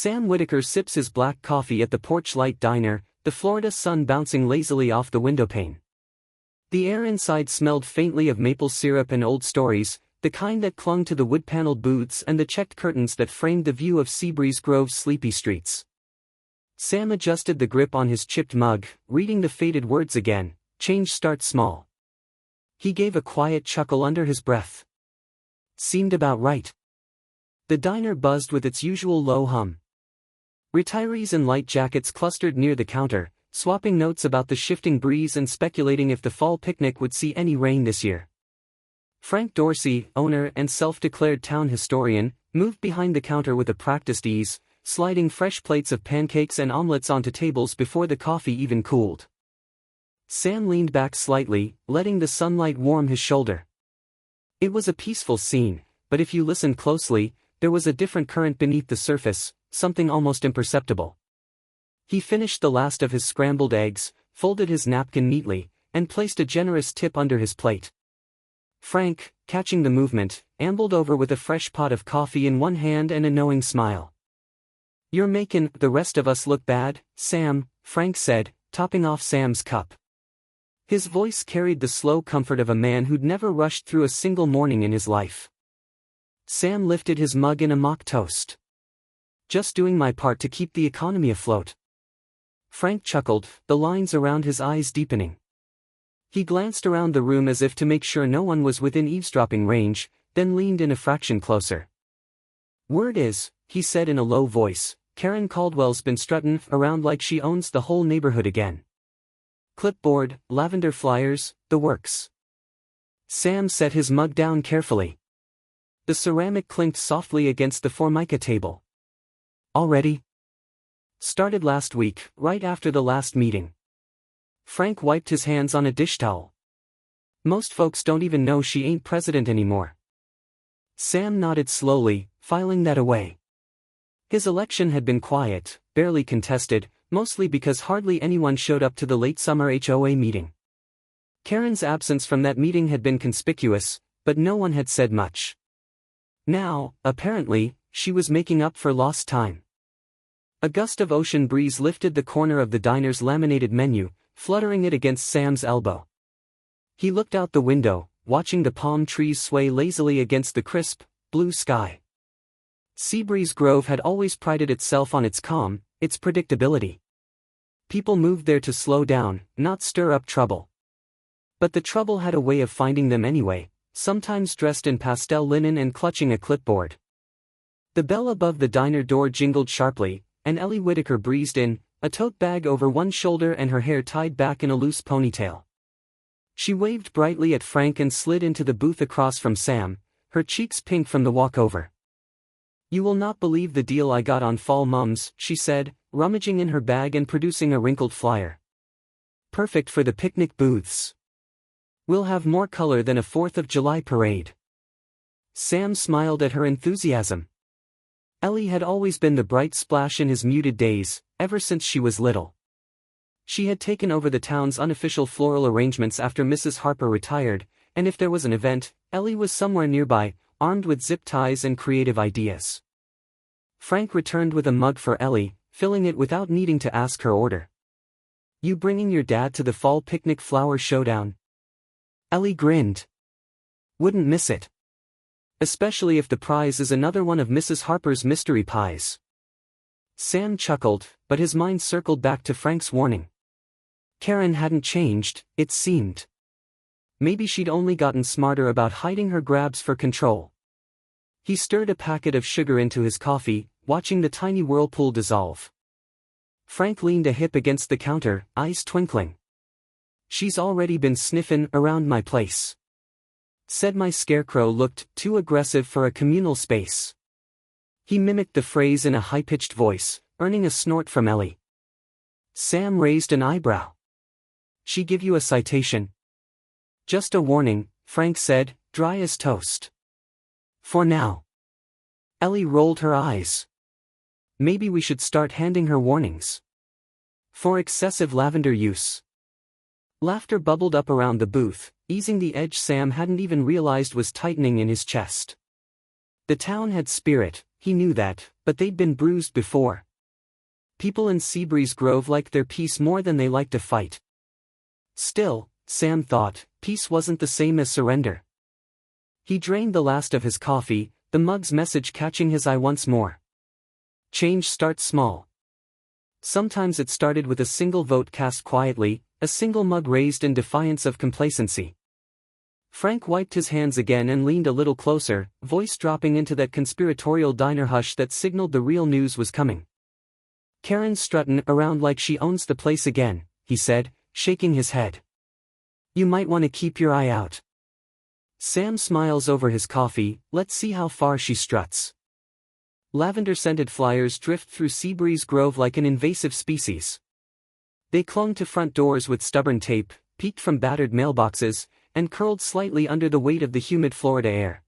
Sam Whitaker sips his black coffee at the Porch Light Diner, the Florida sun bouncing lazily off the windowpane. The air inside smelled faintly of maple syrup and old stories, the kind that clung to the wood-paneled booths and the checked curtains that framed the view of Seabreeze Grove's sleepy streets. Sam adjusted the grip on his chipped mug, reading the faded words again, "Change starts small." He gave a quiet chuckle under his breath. Seemed about right. The diner buzzed with its usual low hum. Retirees in light jackets clustered near the counter, swapping notes about the shifting breeze and speculating if the fall picnic would see any rain this year. Frank Dorsey, owner and self-declared town historian, moved behind the counter with a practiced ease, sliding fresh plates of pancakes and omelets onto tables before the coffee even cooled. Sam leaned back slightly, letting the sunlight warm his shoulder. It was a peaceful scene, but if you listened closely, there was a different current beneath the surface, something almost imperceptible. He finished the last of his scrambled eggs, folded his napkin neatly, and placed a generous tip under his plate. Frank, catching the movement, ambled over with a fresh pot of coffee in one hand and a knowing smile. "You're makin' the rest of us look bad, Sam," Frank said, topping off Sam's cup. His voice carried the slow comfort of a man who'd never rushed through a single morning in his life. Sam lifted his mug in a mock toast. "Just doing my part to keep the economy afloat." Frank chuckled, the lines around his eyes deepening. He glanced around the room as if to make sure no one was within eavesdropping range, then leaned in a fraction closer. "Word is," he said in a low voice, "Karen Caldwell's been struttin' around like she owns the whole neighborhood again. Clipboard, lavender flyers, the works." Sam set his mug down carefully. The ceramic clinked softly against the Formica table. "Already?" "Started last week, right after the last meeting." Frank wiped his hands on a dish towel. "Most folks don't even know she ain't president anymore." Sam nodded slowly, filing that away. His election had been quiet, barely contested, mostly because hardly anyone showed up to the late summer HOA meeting. Karen's absence from that meeting had been conspicuous, but no one had said much. Now, apparently, she was making up for lost time. A gust of ocean breeze lifted the corner of the diner's laminated menu, fluttering it against Sam's elbow. He looked out the window, watching the palm trees sway lazily against the crisp, blue sky. Seabreeze Grove had always prided itself on its calm, its predictability. People moved there to slow down, not stir up trouble. But the trouble had a way of finding them anyway, sometimes dressed in pastel linen and clutching a clipboard. The bell above the diner door jingled sharply, and Ellie Whitaker breezed in, a tote bag over one shoulder and her hair tied back in a loose ponytail. She waved brightly at Frank and slid into the booth across from Sam, her cheeks pink from the walkover. "You will not believe the deal I got on Fall Mums," she said, rummaging in her bag and producing a wrinkled flyer. "Perfect for the picnic booths. We'll have more color than a 4th of July parade." Sam smiled at her enthusiasm. Ellie had always been the bright splash in his muted days, ever since she was little. She had taken over the town's unofficial floral arrangements after Mrs. Harper retired, and if there was an event, Ellie was somewhere nearby, armed with zip ties and creative ideas. Frank returned with a mug for Ellie, filling it without needing to ask her order. "You bringing your dad to the fall picnic flower showdown?" Ellie grinned. "Wouldn't miss it. Especially if the prize is another one of Mrs. Harper's mystery pies." Sam chuckled, but his mind circled back to Frank's warning. Karen hadn't changed, it seemed. Maybe she'd only gotten smarter about hiding her grabs for control. He stirred a packet of sugar into his coffee, watching the tiny whirlpool dissolve. Frank leaned a hip against the counter, eyes twinkling. "She's already been sniffin' around my place. Said my scarecrow looked too aggressive for a communal space." He mimicked the phrase in a high-pitched voice, earning a snort from Ellie. Sam raised an eyebrow. "She give you a citation?" "Just a warning," Frank said, dry as toast. "For now." Ellie rolled her eyes. "Maybe we should start handing her warnings. For excessive lavender use." Laughter bubbled up around the booth, easing the edge Sam hadn't even realized was tightening in his chest. The town had spirit, He knew that, but they'd been bruised before. People in Seabreeze Grove liked their peace more than they liked a fight. Still, Sam thought, peace wasn't the same as surrender. He drained the last of his coffee, the mug's message catching his eye once more. Change starts small. Sometimes it started with a single vote cast quietly, a single mug raised in defiance of complacency. Frank wiped his hands again and leaned a little closer, voice dropping into that conspiratorial diner hush that signaled the real news was coming. "Karen's strutting around like she owns the place again," he said, shaking his head. "You might want to keep your eye out." Sam smiles over his coffee. "Let's see how far she struts." Lavender-scented flyers drift through Seabreeze Grove like an invasive species. They clung to front doors with stubborn tape, peeked from battered mailboxes, and curled slightly under the weight of the humid Florida air.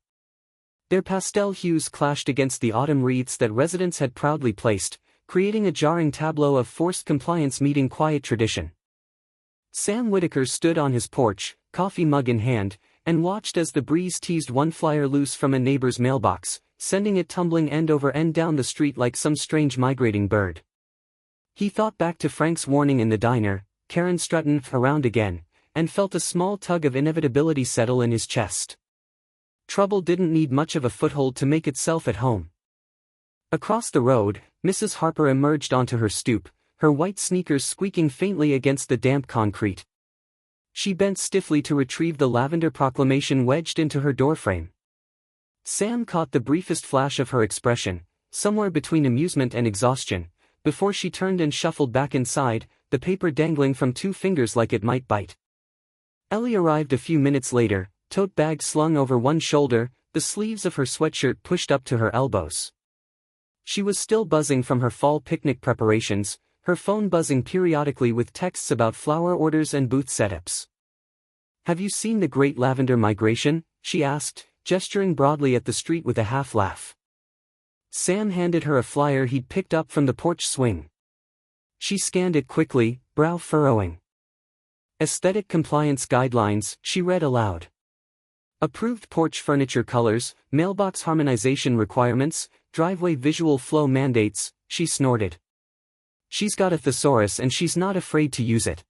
Their pastel hues clashed against the autumn wreaths that residents had proudly placed, creating a jarring tableau of forced compliance meeting quiet tradition. Sam Whitaker stood on his porch, coffee mug in hand, and watched as the breeze teased one flyer loose from a neighbor's mailbox, sending it tumbling end over end down the street like some strange migrating bird. He thought back to Frank's warning in the diner, "Karen struttin' around again," and felt a small tug of inevitability settle in his chest. Trouble didn't need much of a foothold to make itself at home. Across the road, Mrs. Harper emerged onto her stoop, her white sneakers squeaking faintly against the damp concrete. She bent stiffly to retrieve the lavender proclamation wedged into her doorframe. Sam caught the briefest flash of her expression, somewhere between amusement and exhaustion, before she turned and shuffled back inside, the paper dangling from 2 fingers like it might bite. Ellie arrived a few minutes later, tote bag slung over one shoulder, the sleeves of her sweatshirt pushed up to her elbows. She was still buzzing from her fall picnic preparations, her phone buzzing periodically with texts about flower orders and booth setups. "Have you seen the Great Lavender Migration?" she asked, gesturing broadly at the street with a half-laugh. Sam handed her a flyer he'd picked up from the porch swing. She scanned it quickly, brow furrowing. "Aesthetic compliance guidelines," she read aloud. "Approved porch furniture colors, mailbox harmonization requirements, driveway visual flow mandates," she snorted. She's got a thesaurus and she's not afraid to use it.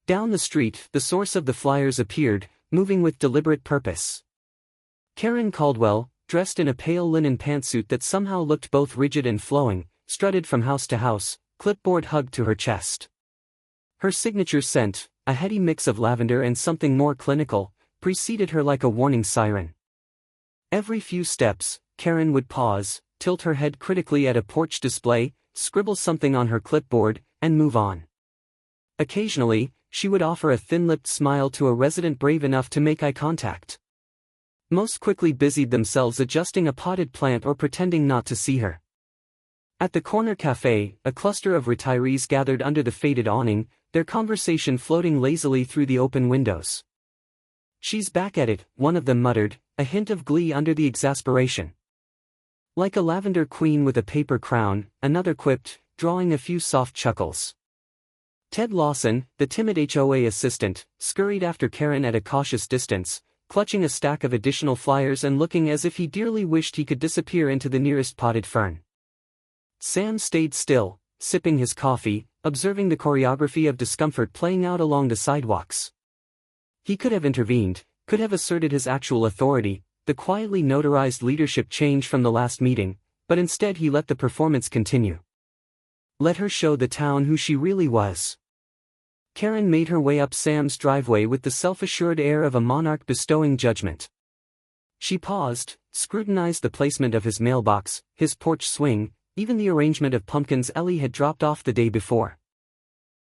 Down the street, the source of the flyers appeared, moving with deliberate purpose. Karen Caldwell, dressed in a pale linen pantsuit that somehow looked both rigid and flowing, strutted from house to house, clipboard hugged to her chest. Her signature scent, a heady mix of lavender and something more clinical, preceded her like a warning siren. Every few steps, Karen would pause, tilt her head critically at a porch display, scribble something on her clipboard, and move on. Occasionally, she would offer a thin-lipped smile to a resident brave enough to make eye contact. Most quickly busied themselves adjusting a potted plant or pretending not to see her. At the corner cafe, a cluster of retirees gathered under the faded awning, their conversation floating lazily through the open windows. "She's back at it," one of them muttered, a hint of glee under the exasperation. "Like a lavender queen with a paper crown," another quipped, drawing a few soft chuckles. Ted Lawson, the timid HOA assistant, scurried after Karen at a cautious distance, clutching a stack of additional flyers and looking as if he dearly wished he could disappear into the nearest potted fern. Sam stayed still, sipping his coffee, observing the choreography of discomfort playing out along the sidewalks. He could have intervened, could have asserted his actual authority, the quietly notarized leadership change from the last meeting, but instead he let the performance continue. Let her show the town who she really was. Karen made her way up Sam's driveway with the self-assured air of a monarch bestowing judgment. She paused, scrutinized the placement of his mailbox, his porch swing, even the arrangement of pumpkins Ellie had dropped off the day before.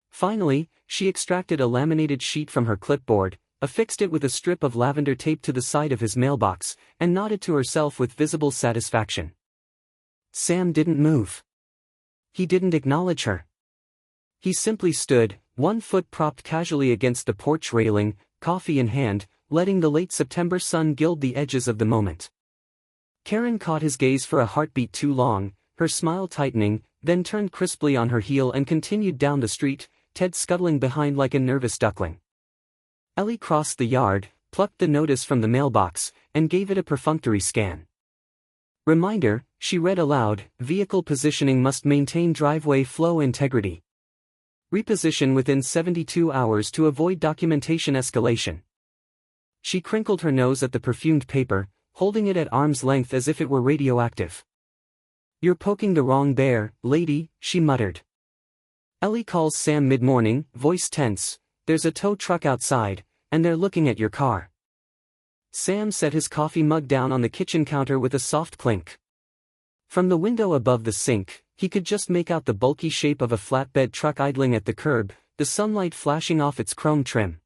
Finally, she extracted a laminated sheet from her clipboard, affixed it with a strip of lavender tape to the side of his mailbox, and nodded to herself with visible satisfaction. Sam didn't move. He didn't acknowledge her. He simply stood, one foot propped casually against the porch railing, coffee in hand, letting the late September sun gild the edges of the moment. Karen caught his gaze for a heartbeat too long, her smile tightening, then turned crisply on her heel and continued down the street, Ted scuttling behind like a nervous duckling. Ellie crossed the yard, plucked the notice from the mailbox, and gave it a perfunctory scan. Reminder, she read aloud, vehicle positioning must maintain driveway flow integrity. Reposition within 72 hours to avoid documentation escalation. She crinkled her nose at the perfumed paper, holding it at arm's length as if it were radioactive. "You're poking the wrong bear, lady," she muttered. Ellie calls Sam mid-morning, voice tense. "There's a tow truck outside, and they're looking at your car." Sam set his coffee mug down on the kitchen counter with a soft clink. From the window above the sink, he could just make out the bulky shape of a flatbed truck idling at the curb, the sunlight flashing off its chrome trim.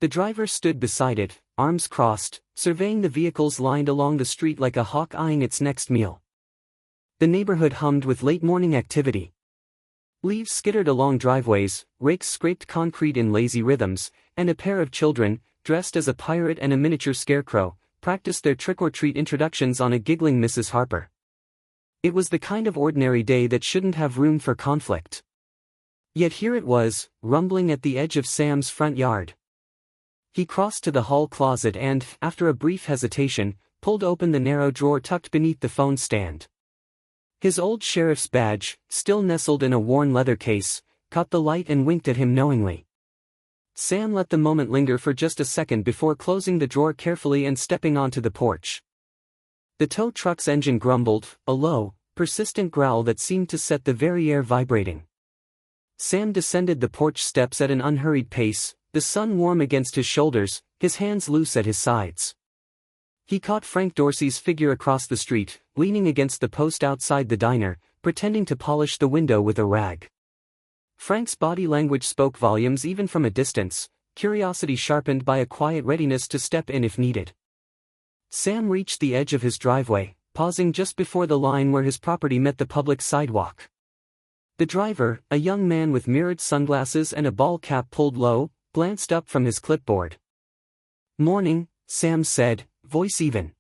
The driver stood beside it, arms crossed, surveying the vehicles lined along the street like a hawk eyeing its next meal. The neighborhood hummed with late-morning activity. Leaves skittered along driveways, rakes scraped concrete in lazy rhythms, and a pair of children, dressed as a pirate and a miniature scarecrow, practiced their trick-or-treat introductions on a giggling Mrs. Harper. It was the kind of ordinary day that shouldn't have room for conflict. Yet here it was, rumbling at the edge of Sam's front yard. He crossed to the hall closet and, after a brief hesitation, pulled open the narrow drawer tucked beneath the phone stand. His old sheriff's badge, still nestled in a worn leather case, caught the light and winked at him knowingly. Sam let the moment linger for just a second before closing the drawer carefully and stepping onto the porch. The tow truck's engine grumbled, a low, persistent growl that seemed to set the very air vibrating. Sam descended the porch steps at an unhurried pace, the sun warm against his shoulders, his hands loose at his sides. He caught Frank Dorsey's figure across the street, leaning against the post outside the diner, pretending to polish the window with a rag. Frank's body language spoke volumes even from a distance, curiosity sharpened by a quiet readiness to step in if needed. Sam reached the edge of his driveway, pausing just before the line where his property met the public sidewalk. The driver, a young man with mirrored sunglasses and a ball cap pulled low, glanced up from his clipboard. "Morning," Sam said, voice even.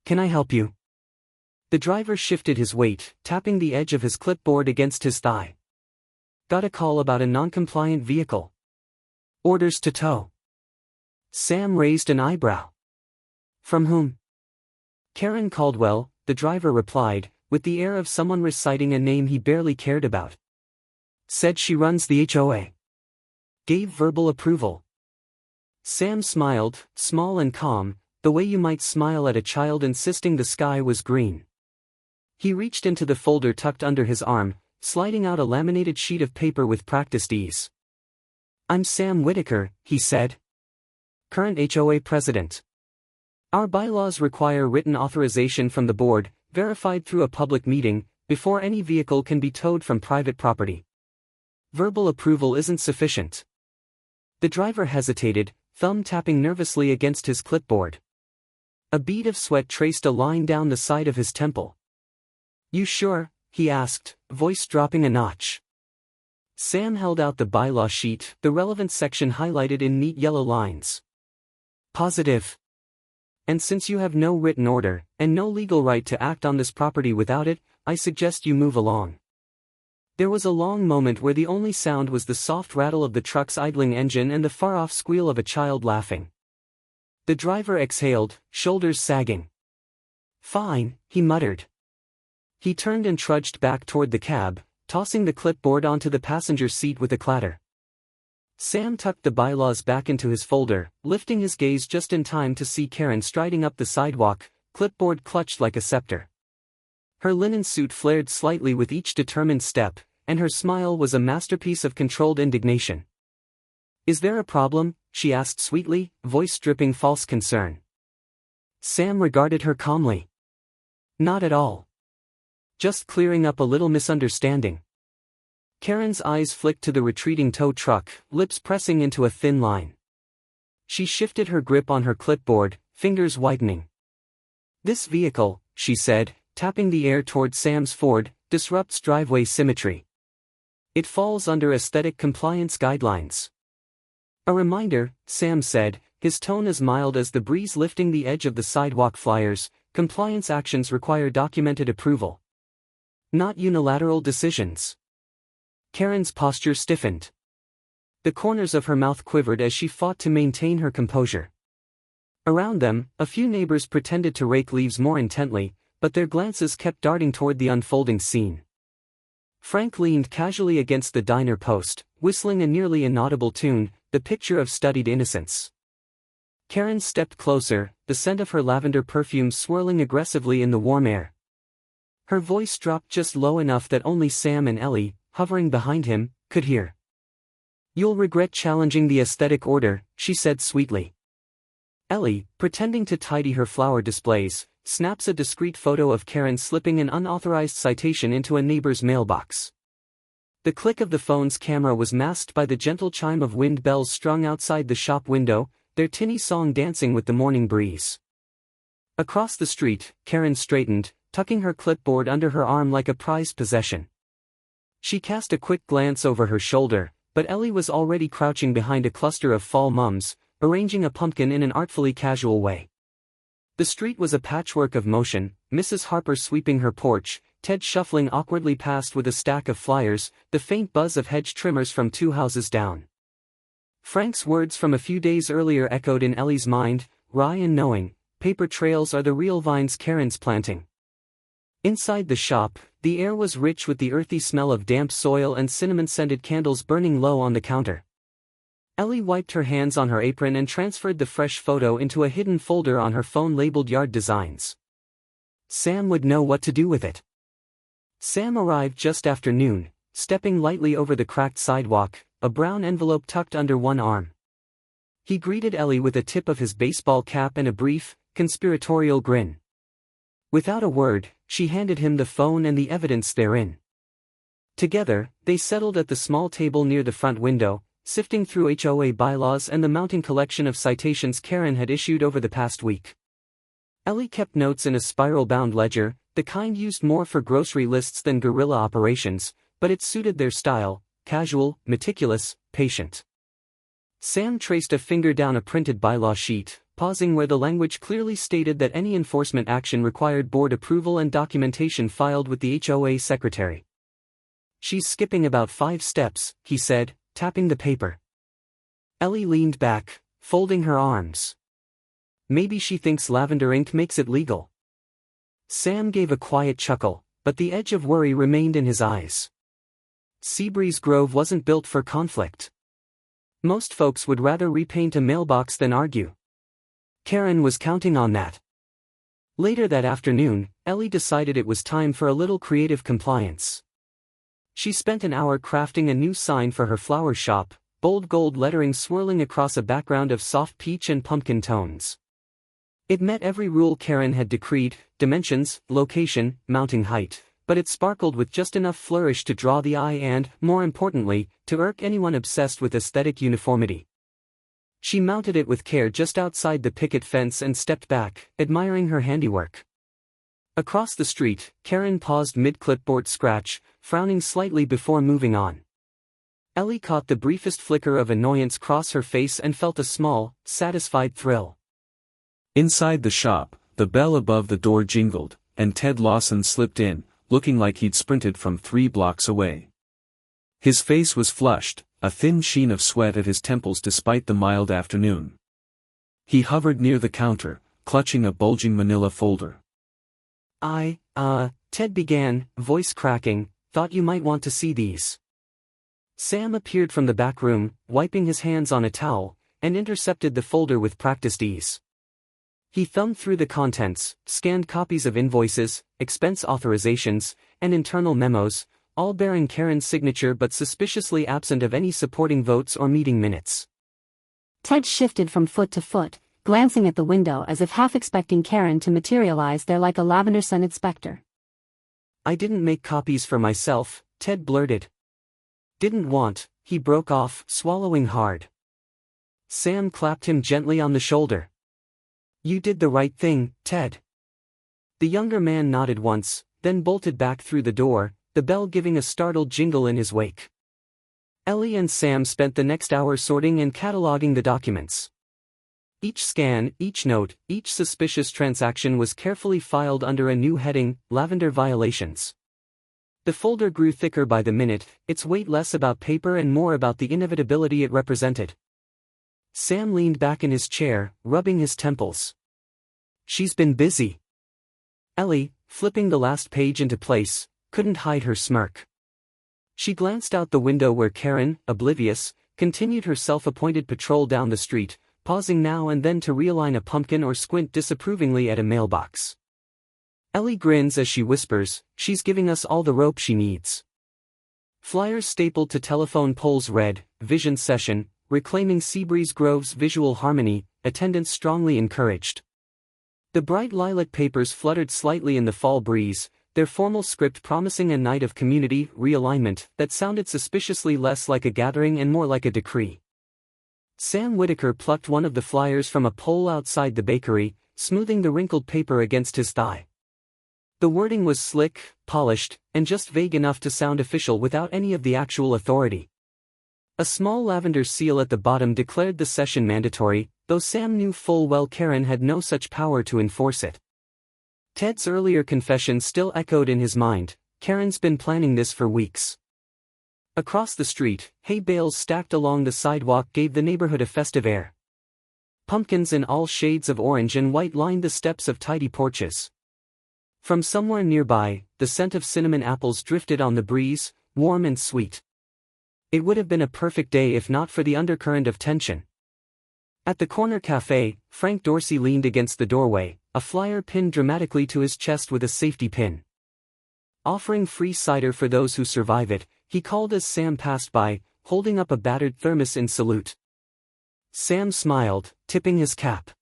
"Can I help you?" The driver shifted his weight, tapping the edge of his clipboard against his thigh. "Got a call about a non-compliant vehicle. Orders to tow." Sam raised an eyebrow. "From whom?" "Karen Caldwell," the driver replied, with the air of someone reciting a name he barely cared about. "Said she runs the HOA. Gave verbal approval." Sam smiled, small and calm, the way you might smile at a child insisting the sky was green. He reached into the folder tucked under his arm, sliding out a laminated sheet of paper with practiced ease. "I'm Sam Whitaker," he said. "Current HOA President. Our bylaws require written authorization from the board, verified through a public meeting, before any vehicle can be towed from private property. Verbal approval isn't sufficient." The driver hesitated, thumb tapping nervously against his clipboard. A bead of sweat traced a line down the side of his temple. "You sure?" he asked, voice dropping a notch. Sam held out the bylaw sheet, the relevant section highlighted in neat yellow lines. "Positive. And since you have no written order, and no legal right to act on this property without it, I suggest you move along." There was a long moment where the only sound was the soft rattle of the truck's idling engine and the far-off squeal of a child laughing. The driver exhaled, shoulders sagging. "Fine," he muttered. He turned and trudged back toward the cab, tossing the clipboard onto the passenger seat with a clatter. Sam tucked the bylaws back into his folder, lifting his gaze just in time to see Karen striding up the sidewalk, clipboard clutched like a scepter. Her linen suit flared slightly with each determined step, and her smile was a masterpiece of controlled indignation. "Is there a problem?" she asked sweetly, voice dripping false concern. Sam regarded her calmly. "Not at all. Just clearing up a little misunderstanding." Karen's eyes flicked to the retreating tow truck, lips pressing into a thin line. She shifted her grip on her clipboard, fingers whitening. "This vehicle," she said, tapping the air toward Sam's Ford, "disrupts driveway symmetry. It falls under aesthetic compliance guidelines." "A reminder," Sam said, his tone as mild as the breeze lifting the edge of the sidewalk flyers, "compliance actions require documented approval. Not unilateral decisions." Karen's posture stiffened. The corners of her mouth quivered as she fought to maintain her composure. Around them, a few neighbors pretended to rake leaves more intently, but their glances kept darting toward the unfolding scene. Frank leaned casually against the diner post, whistling a nearly inaudible tune, the picture of studied innocence. Karen stepped closer, the scent of her lavender perfume swirling aggressively in the warm air. Her voice dropped just low enough that only Sam and Ellie, hovering behind him, could hear. "You'll regret challenging the aesthetic order," she said sweetly. Ellie, pretending to tidy her flower displays, snaps a discreet photo of Karen slipping an unauthorized citation into a neighbor's mailbox. The click of the phone's camera was masked by the gentle chime of wind bells strung outside the shop window, their tinny song dancing with the morning breeze. Across the street, Karen straightened, tucking her clipboard under her arm like a prized possession. She cast a quick glance over her shoulder, but Ellie was already crouching behind a cluster of fall mums, arranging a pumpkin in an artfully casual way. The street was a patchwork of motion, Mrs. Harper sweeping her porch, Ted shuffling awkwardly past with a stack of flyers, the faint buzz of hedge trimmers from 2 houses down. Frank's words from a few days earlier echoed in Ellie's mind, wry and knowing, paper trails are the real vines Karen's planting. Inside the shop, the air was rich with the earthy smell of damp soil and cinnamon-scented candles burning low on the counter. Ellie wiped her hands on her apron and transferred the fresh photo into a hidden folder on her phone labeled Yard Designs. Sam would know what to do with it. Sam arrived just after noon, stepping lightly over the cracked sidewalk, a brown envelope tucked under one arm. He greeted Ellie with a tip of his baseball cap and a brief, conspiratorial grin. Without a word, she handed him the phone and the evidence therein. Together, they settled at the small table near the front window, sifting through HOA bylaws and the mounting collection of citations Karen had issued over the past week. Ellie kept notes in a spiral-bound ledger, the kind used more for grocery lists than guerrilla operations, but it suited their style, casual, meticulous, patient. Sam traced a finger down a printed bylaw sheet, pausing where the language clearly stated that any enforcement action required board approval and documentation filed with the HOA secretary. "She's skipping about 5 steps," he said, tapping the paper. Ellie leaned back, folding her arms. "Maybe she thinks lavender ink makes it legal." Sam gave a quiet chuckle, but the edge of worry remained in his eyes. Seabreeze Grove wasn't built for conflict. Most folks would rather repaint a mailbox than argue. Karen was counting on that. Later that afternoon, Ellie decided it was time for a little creative compliance. She spent an hour crafting a new sign for her flower shop, bold gold lettering swirling across a background of soft peach and pumpkin tones. It met every rule Karen had decreed: dimensions, location, mounting height, but it sparkled with just enough flourish to draw the eye and, more importantly, to irk anyone obsessed with aesthetic uniformity. She mounted it with care just outside the picket fence and stepped back, admiring her handiwork. Across the street, Karen paused mid-clipboard scratch, frowning slightly before moving on. Ellie caught the briefest flicker of annoyance cross her face and felt a small, satisfied thrill. Inside the shop, the bell above the door jingled, and Ted Lawson slipped in, looking like he'd sprinted from 3 blocks away. His face was flushed, a thin sheen of sweat at his temples despite the mild afternoon. He hovered near the counter, clutching a bulging manila folder. Ted began, voice cracking, "thought you might want to see these." Sam appeared from the back room, wiping his hands on a towel, and intercepted the folder with practiced ease. He thumbed through the contents, scanned copies of invoices, expense authorizations, and internal memos, all bearing Karen's signature but suspiciously absent of any supporting votes or meeting minutes. Ted shifted from foot to foot, glancing at the window as if half expecting Karen to materialize there like a lavender-scented specter. "I didn't make copies for myself," Ted blurted. "Didn't want," he broke off, swallowing hard. Sam clapped him gently on the shoulder. "You did the right thing, Ted." The younger man nodded once, then bolted back through the door, the bell giving a startled jingle in his wake. Ellie and Sam spent the next hour sorting and cataloging the documents. Each scan, each note, each suspicious transaction was carefully filed under a new heading: Lavender Violations. The folder grew thicker by the minute, its weight less about paper and more about the inevitability it represented. Sam leaned back in his chair, rubbing his temples. "She's been busy." Ellie, flipping the last page into place, couldn't hide her smirk. She glanced out the window where Karen, oblivious, continued her self-appointed patrol down the street, pausing now and then to realign a pumpkin or squint disapprovingly at a mailbox. Ellie grins as she whispers, "She's giving us all the rope she needs." Flyers stapled to telephone poles read, "Vision Session, Reclaiming Seabreeze Grove's Visual Harmony, Attendance Strongly Encouraged." The bright lilac papers fluttered slightly in the fall breeze, their formal script promising a night of community realignment that sounded suspiciously less like a gathering and more like a decree. Sam Whitaker plucked one of the flyers from a pole outside the bakery, smoothing the wrinkled paper against his thigh. The wording was slick, polished, and just vague enough to sound official without any of the actual authority. A small lavender seal at the bottom declared the session mandatory, though Sam knew full well Karen had no such power to enforce it. Ted's earlier confession still echoed in his mind, "Karen's been planning this for weeks." Across the street, hay bales stacked along the sidewalk gave the neighborhood a festive air. Pumpkins in all shades of orange and white lined the steps of tidy porches. From somewhere nearby, the scent of cinnamon apples drifted on the breeze, warm and sweet. It would have been a perfect day if not for the undercurrent of tension. At the corner cafe, Frank Dorsey leaned against the doorway, a flyer pinned dramatically to his chest with a safety pin. Offering free cider for those who survive it, he called as Sam passed by, holding up a battered thermos in salute. Sam smiled, tipping his cap.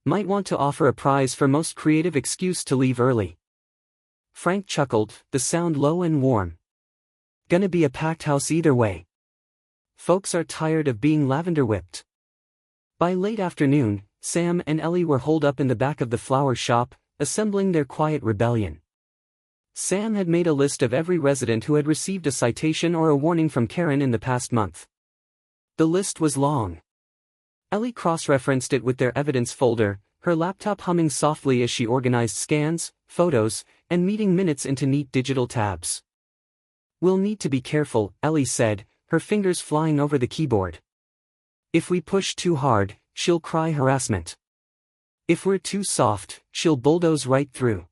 Might want to offer a prize for most creative excuse to leave early. Frank chuckled, the sound low and warm. Gonna be a packed house either way. Folks are tired of being lavender whipped. By late afternoon, Sam and Ellie were holed up in the back of the flower shop, assembling their quiet rebellion. Sam had made a list of every resident who had received a citation or a warning from Karen in the past month. The list was long. Ellie cross-referenced it with their evidence folder, her laptop humming softly as she organized scans, photos, and meeting minutes into neat digital tabs. "We'll need to be careful," Ellie said, her fingers flying over the keyboard. "If we push too hard, she'll cry harassment. If we're too soft, she'll bulldoze right through."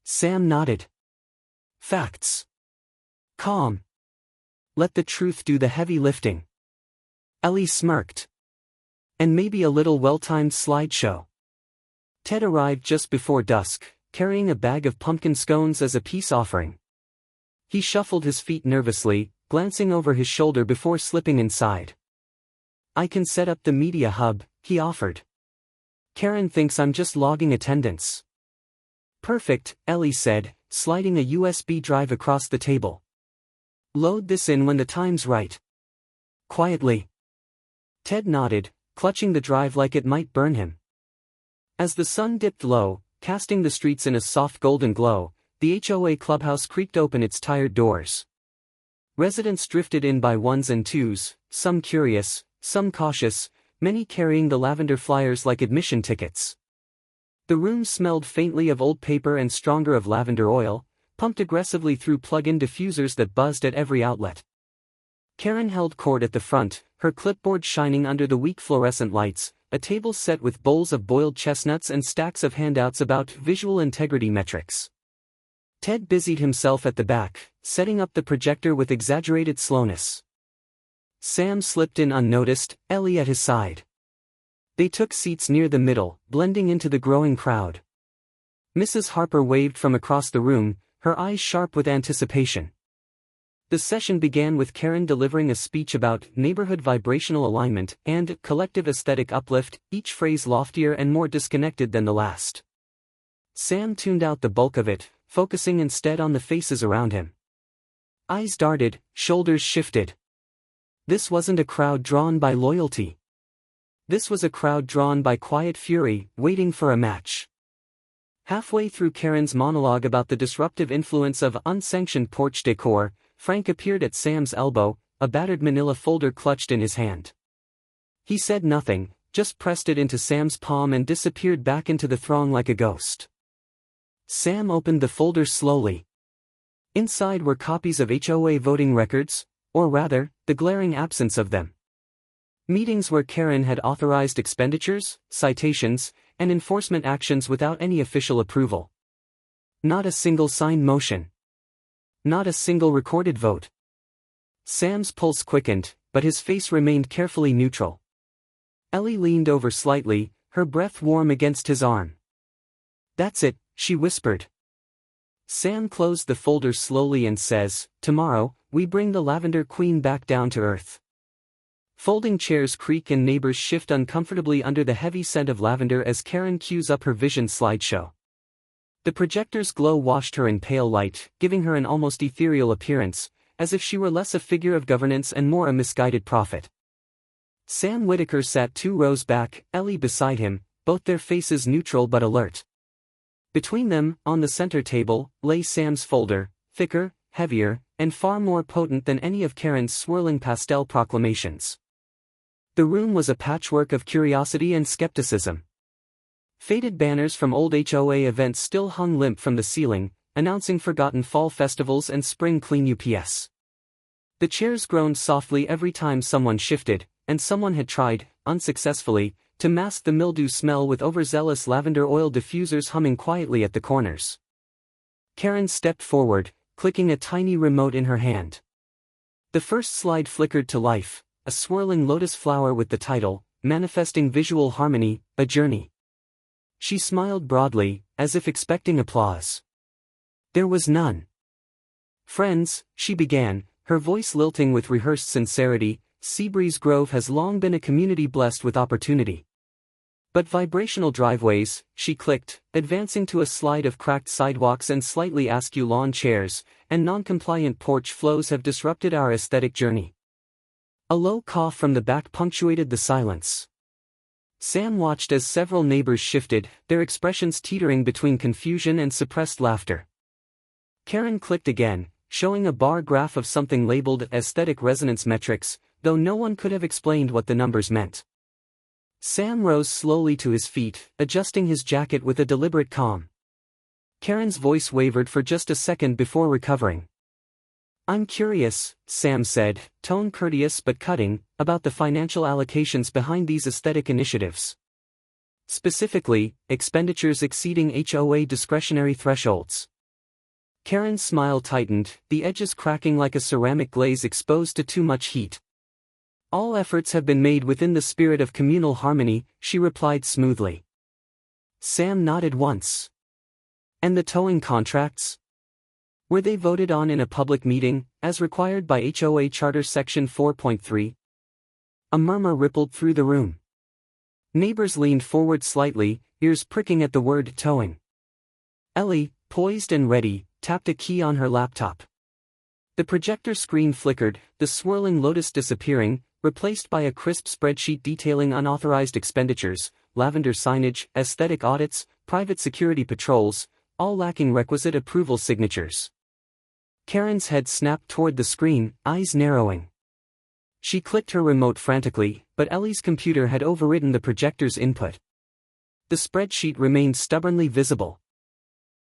Sam nodded. "Facts. Calm. Let the truth do the heavy lifting." Ellie smirked. "And maybe a little well-timed slideshow." Ted arrived just before dusk, carrying a bag of pumpkin scones as a peace offering. He shuffled his feet nervously, glancing over his shoulder before slipping inside. "I can set up the media hub," he offered. "Karen thinks I'm just logging attendance." "Perfect," Ellie said, sliding a USB drive across the table. "Load this in when the time's right." Quietly. Ted nodded, clutching the drive like it might burn him. As the sun dipped low, casting the streets in a soft golden glow, the HOA clubhouse creaked open its tired doors. Residents drifted in by ones and twos, some curious, some cautious, many carrying the lavender flyers like admission tickets. The room smelled faintly of old paper and stronger of lavender oil, pumped aggressively through plug-in diffusers that buzzed at every outlet. Karen held court at the front, her clipboard shining under the weak fluorescent lights, a table set with bowls of boiled chestnuts and stacks of handouts about visual integrity metrics. Ted busied himself at the back, setting up the projector with exaggerated slowness. Sam slipped in unnoticed, Ellie at his side. They took seats near the middle, blending into the growing crowd. Mrs. Harper waved from across the room, her eyes sharp with anticipation. The session began with Karen delivering a speech about neighborhood vibrational alignment and collective aesthetic uplift, each phrase loftier and more disconnected than the last. Sam tuned out the bulk of it, focusing instead on the faces around him. Eyes darted, shoulders shifted. This wasn't a crowd drawn by loyalty. This was a crowd drawn by quiet fury, waiting for a match. Halfway through Karen's monologue about the disruptive influence of unsanctioned porch decor, Frank appeared at Sam's elbow, a battered manila folder clutched in his hand. He said nothing, just pressed it into Sam's palm and disappeared back into the throng like a ghost. Sam opened the folder slowly. Inside were copies of HOA voting records, or rather, the glaring absence of them. Meetings where Karen had authorized expenditures, citations, and enforcement actions without any official approval. Not a single signed motion. Not a single recorded vote. Sam's pulse quickened, but his face remained carefully neutral. Ellie leaned over slightly, her breath warm against his arm. "That's it," she whispered. Sam closed the folder slowly and says, "Tomorrow, we bring the Lavender Queen back down to earth." Folding chairs creak and neighbors shift uncomfortably under the heavy scent of lavender as Karen cues up her vision slideshow. The projector's glow washed her in pale light, giving her an almost ethereal appearance, as if she were less a figure of governance and more a misguided prophet. Sam Whitaker sat 2 rows back, Ellie beside him, both their faces neutral but alert. Between them, on the center table, lay Sam's folder, thicker, heavier, and far more potent than any of Karen's swirling pastel proclamations. The room was a patchwork of curiosity and skepticism. Faded banners from old HOA events still hung limp from the ceiling, announcing forgotten fall festivals and spring clean UPS. The chairs groaned softly every time someone shifted, and someone had tried, unsuccessfully, to mask the mildew smell with overzealous lavender oil diffusers humming quietly at the corners. Karen stepped forward, clicking a tiny remote in her hand. The first slide flickered to life, a swirling lotus flower with the title, Manifesting Visual Harmony, A Journey. She smiled broadly, as if expecting applause. There was none. "Friends," she began, her voice lilting with rehearsed sincerity, "Seabreeze Grove has long been a community blessed with opportunity. But vibrational driveways," she clicked, advancing to a slide of cracked sidewalks and slightly askew lawn chairs, "and non-compliant porch flows have disrupted our aesthetic journey." A low cough from the back punctuated the silence. Sam watched as several neighbors shifted, their expressions teetering between confusion and suppressed laughter. Karen clicked again, showing a bar graph of something labeled aesthetic resonance metrics, though no one could have explained what the numbers meant. Sam rose slowly to his feet, adjusting his jacket with a deliberate calm. Karen's voice wavered for just a second before recovering. "I'm curious," Sam said, tone courteous but cutting, "about the financial allocations behind these aesthetic initiatives. Specifically, expenditures exceeding HOA discretionary thresholds." Karen's smile tightened, the edges cracking like a ceramic glaze exposed to too much heat. "All efforts have been made within the spirit of communal harmony," she replied smoothly. Sam nodded once. "And the towing contracts? Were they voted on in a public meeting, as required by HOA Charter Section 4.3? A murmur rippled through the room. Neighbors leaned forward slightly, ears pricking at the word towing. Ellie, poised and ready, tapped a key on her laptop. The projector screen flickered, the swirling lotus disappearing, replaced by a crisp spreadsheet detailing unauthorized expenditures, lavender signage, aesthetic audits, private security patrols, all lacking requisite approval signatures. Karen's head snapped toward the screen, eyes narrowing. She clicked her remote frantically, but Ellie's computer had overridden the projector's input. The spreadsheet remained stubbornly visible.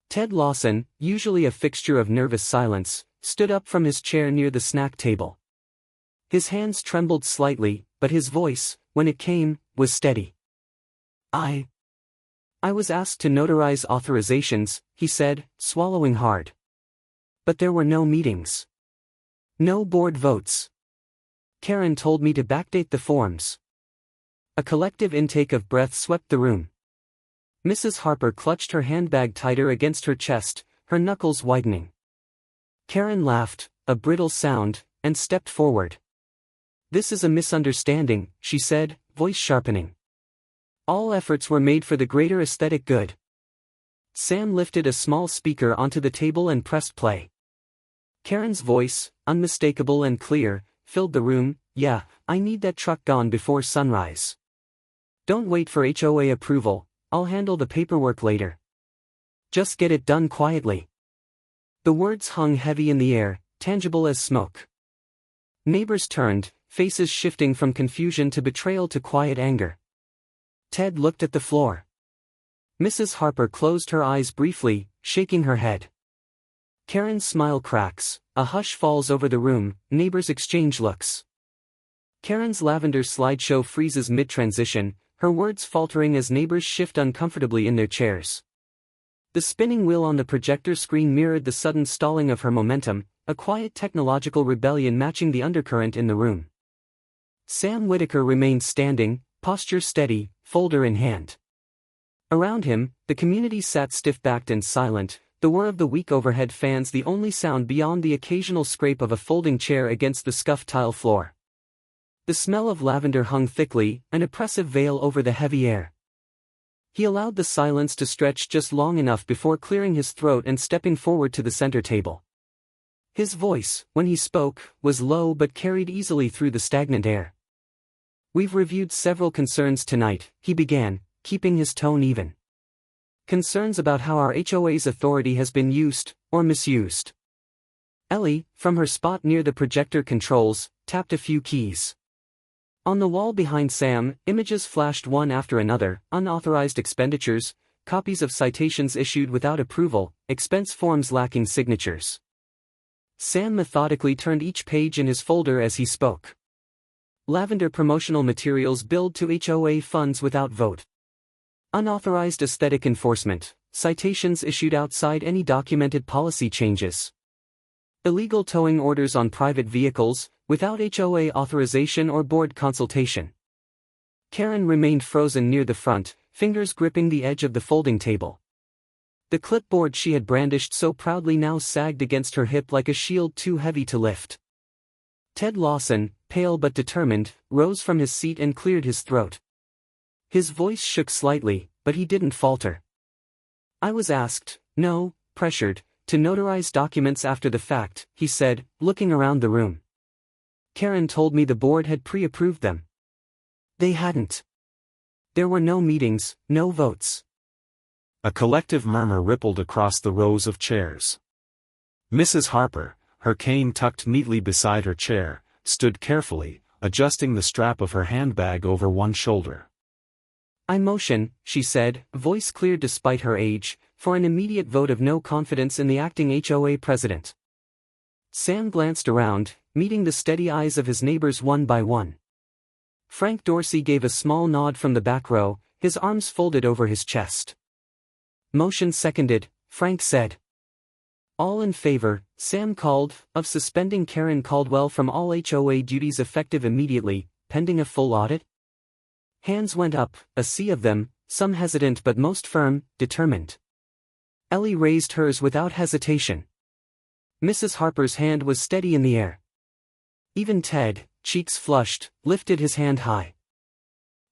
Ted Lawson, usually a fixture of nervous silence, stood up from his chair near the snack table. His hands trembled slightly, but his voice, when it came, was steady. I was asked to notarize authorizations," he said, swallowing hard. "But there were no meetings. No board votes. Karen told me to backdate the forms." A collective intake of breath swept the room. Mrs. Harper clutched her handbag tighter against her chest, her knuckles widening. Karen laughed, a brittle sound, and stepped forward. "This is a misunderstanding," she said, voice sharpening. "All efforts were made for the greater aesthetic good." Sam lifted a small speaker onto the table and pressed play. Karen's voice, unmistakable and clear, filled the room. "Yeah, I need that truck gone before sunrise. Don't wait for HOA approval, I'll handle the paperwork later. Just get it done quietly." The words hung heavy in the air, tangible as smoke. Neighbors turned, faces shifting from confusion to betrayal to quiet anger. Ted looked at the floor. Mrs. Harper closed her eyes briefly, shaking her head. Karen's smile cracks, a hush falls over the room, neighbors exchange looks. Karen's lavender slideshow freezes mid-transition, her words faltering as neighbors shift uncomfortably in their chairs. The spinning wheel on the projector screen mirrored the sudden stalling of her momentum, a quiet technological rebellion matching the undercurrent in the room. Sam Whitaker remained standing, posture steady, folder in hand. Around him, the community sat stiff-backed and silent, the whir of the weak overhead fans the only sound beyond the occasional scrape of a folding chair against the scuffed tile floor. The smell of lavender hung thickly, an oppressive veil over the heavy air. He allowed the silence to stretch just long enough before clearing his throat and stepping forward to the center table. His voice, when he spoke, was low but carried easily through the stagnant air. "We've reviewed several concerns tonight," he began, keeping his tone even. "Concerns about how our HOA's authority has been used, or misused." Ellie, from her spot near the projector controls, tapped a few keys. On the wall behind Sam, images flashed one after another: unauthorized expenditures, copies of citations issued without approval, expense forms lacking signatures. Sam methodically turned each page in his folder as he spoke. Lavender promotional materials billed to HOA funds without vote. Unauthorized aesthetic enforcement, citations issued outside any documented policy changes. Illegal towing orders on private vehicles, without HOA authorization or board consultation. Karen remained frozen near the front, fingers gripping the edge of the folding table. The clipboard she had brandished so proudly now sagged against her hip like a shield too heavy to lift. Ted Lawson, pale but determined, rose from his seat and cleared his throat. His voice shook slightly, but he didn't falter. "I was asked, no, pressured, to notarize documents after the fact," he said, looking around the room. "Karen told me the board had pre-approved them. They hadn't. There were no meetings, no votes." A collective murmur rippled across the rows of chairs. Mrs. Harper, her cane tucked neatly beside her chair, stood carefully, adjusting the strap of her handbag over one shoulder. "I motion," she said, voice clear despite her age, "for an immediate vote of no confidence in the acting HOA president." Sam glanced around, meeting the steady eyes of his neighbors one by one. Frank Dorsey gave a small nod from the back row, his arms folded over his chest. "Motion seconded," Frank said. "All in favor," Sam called, "of suspending Karen Caldwell from all HOA duties effective immediately, pending a full audit?" Hands went up, a sea of them, some hesitant but most firm, determined. Ellie raised hers without hesitation. Mrs. Harper's hand was steady in the air. Even Ted, cheeks flushed, lifted his hand high.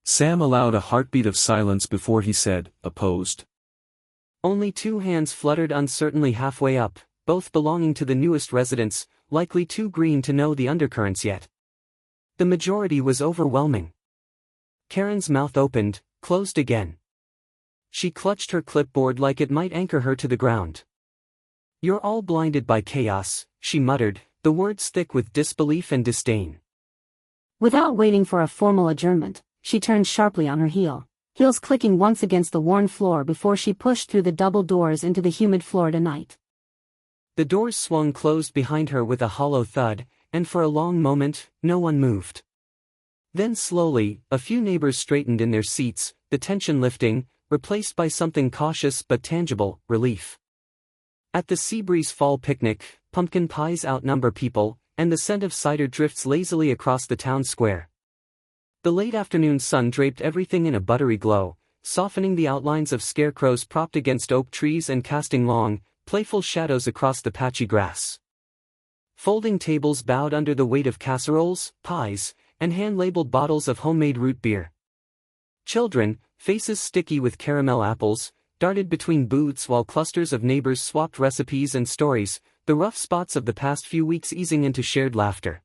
Sam allowed a heartbeat of silence before he said, "Opposed?" Only two hands fluttered uncertainly halfway up, both belonging to the newest residents, likely too green to know the undercurrents yet. The majority was overwhelming. Karen's mouth opened, closed again. She clutched her clipboard like it might anchor her to the ground. "You're all blinded by chaos," she muttered, the words thick with disbelief and disdain. Without waiting for a formal adjournment, she turned sharply on her heel, heels clicking once against the worn floor before she pushed through the double doors into the humid Florida night. The doors swung closed behind her with a hollow thud, and for a long moment, no one moved. Then slowly, a few neighbors straightened in their seats, the tension lifting, replaced by something cautious but tangible: relief. At the Seabreeze Fall picnic, pumpkin pies outnumber people, and the scent of cider drifts lazily across the town square. The late afternoon sun draped everything in a buttery glow, softening the outlines of scarecrows propped against oak trees and casting long, playful shadows across the patchy grass. Folding tables bowed under the weight of casseroles, pies, and hand-labeled bottles of homemade root beer. Children, faces sticky with caramel apples, darted between booths while clusters of neighbors swapped recipes and stories, the rough spots of the past few weeks easing into shared laughter.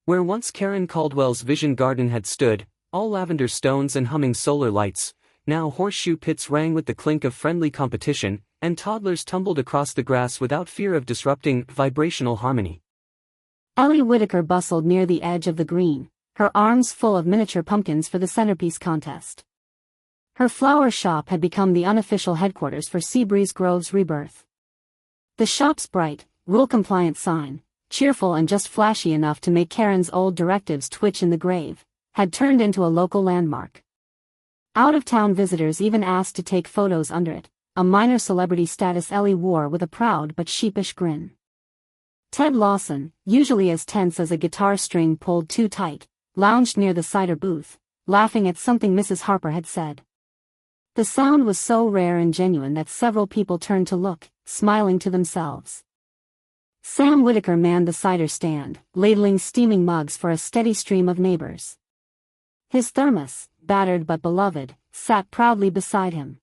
Where once Karen Caldwell's vision garden had stood, all lavender stones and humming solar lights, now horseshoe pits rang with the clink of friendly competition, and toddlers tumbled across the grass without fear of disrupting vibrational harmony. Ellie Whitaker bustled near the edge of the green, her arms full of miniature pumpkins for the centerpiece contest. Her flower shop had become the unofficial headquarters for Seabreeze Grove's rebirth. The shop's bright, rule-compliant sign, cheerful and just flashy enough to make Karen's old directives twitch in the grave, had turned into a local landmark. Out-of-town visitors even asked to take photos under it, a minor celebrity status Ellie wore with a proud but sheepish grin. Ted Lawson, usually as tense as a guitar string pulled too tight, lounged near the cider booth, laughing at something Mrs. Harper had said. The sound was so rare and genuine that several people turned to look, smiling to themselves. Sam Whitaker manned the cider stand, ladling steaming mugs for a steady stream of neighbors. His thermos, battered but beloved, sat proudly beside him.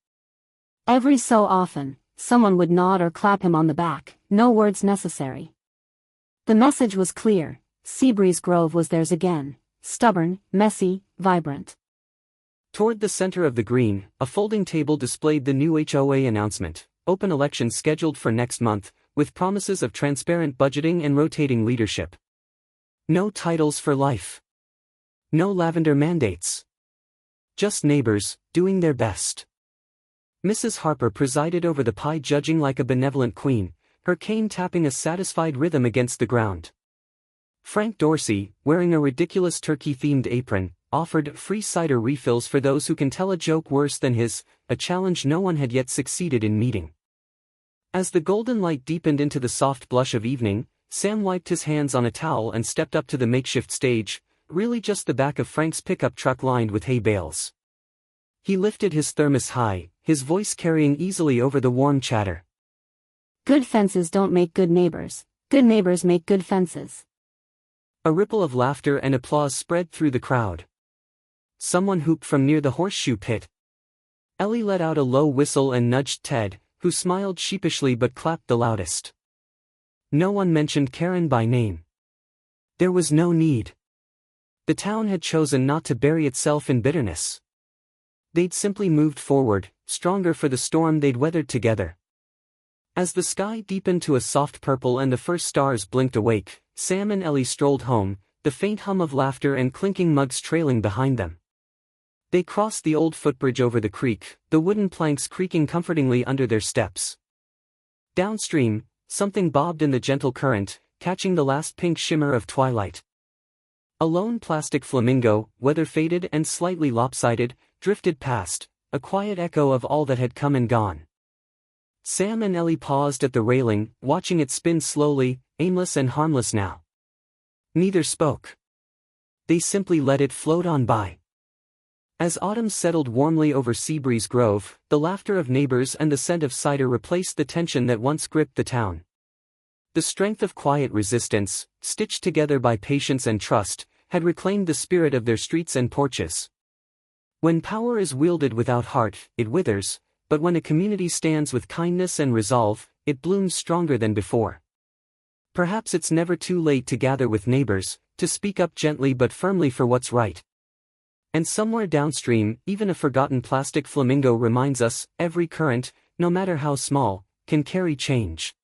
Every so often, someone would nod or clap him on the back, no words necessary. The message was clear: Seabreeze Grove was theirs again, stubborn, messy, vibrant. Toward the center of the green, a folding table displayed the new HOA announcement: open election scheduled for next month, with promises of transparent budgeting and rotating leadership. No titles for life. No lavender mandates. Just neighbors, doing their best. Mrs. Harper presided over the pie, judging like a benevolent queen, her cane tapping a satisfied rhythm against the ground. Frank Dorsey, wearing a ridiculous turkey-themed apron, offered free cider refills for those who can tell a joke worse than his, a challenge no one had yet succeeded in meeting. As the golden light deepened into the soft blush of evening, Sam wiped his hands on a towel and stepped up to the makeshift stage, really just the back of Frank's pickup truck lined with hay bales. He lifted his thermos high, his voice carrying easily over the warm chatter. Good fences don't make good neighbors make good fences. A ripple of laughter and applause spread through the crowd. Someone whooped from near the horseshoe pit. Ellie let out a low whistle and nudged Ted, who smiled sheepishly but clapped the loudest. No one mentioned Karen by name. There was no need. The town had chosen not to bury itself in bitterness. They'd simply moved forward, stronger for the storm they'd weathered together. As the sky deepened to a soft purple and the first stars blinked awake, Sam and Ellie strolled home, the faint hum of laughter and clinking mugs trailing behind them. They crossed the old footbridge over the creek, the wooden planks creaking comfortingly under their steps. Downstream, something bobbed in the gentle current, catching the last pink shimmer of twilight. A lone plastic flamingo, weather-faded and slightly lopsided, drifted past, a quiet echo of all that had come and gone. Sam and Ellie paused at the railing, watching it spin slowly, aimless and harmless now. Neither spoke. They simply let it float on by. As autumn settled warmly over Seabreeze Grove, the laughter of neighbors and the scent of cider replaced the tension that once gripped the town. The strength of quiet resistance, stitched together by patience and trust, had reclaimed the spirit of their streets and porches. When power is wielded without heart, it withers, but when a community stands with kindness and resolve, it blooms stronger than before. Perhaps it's never too late to gather with neighbors, to speak up gently but firmly for what's right. And somewhere downstream, even a forgotten plastic flamingo reminds us, every current, no matter how small, can carry change.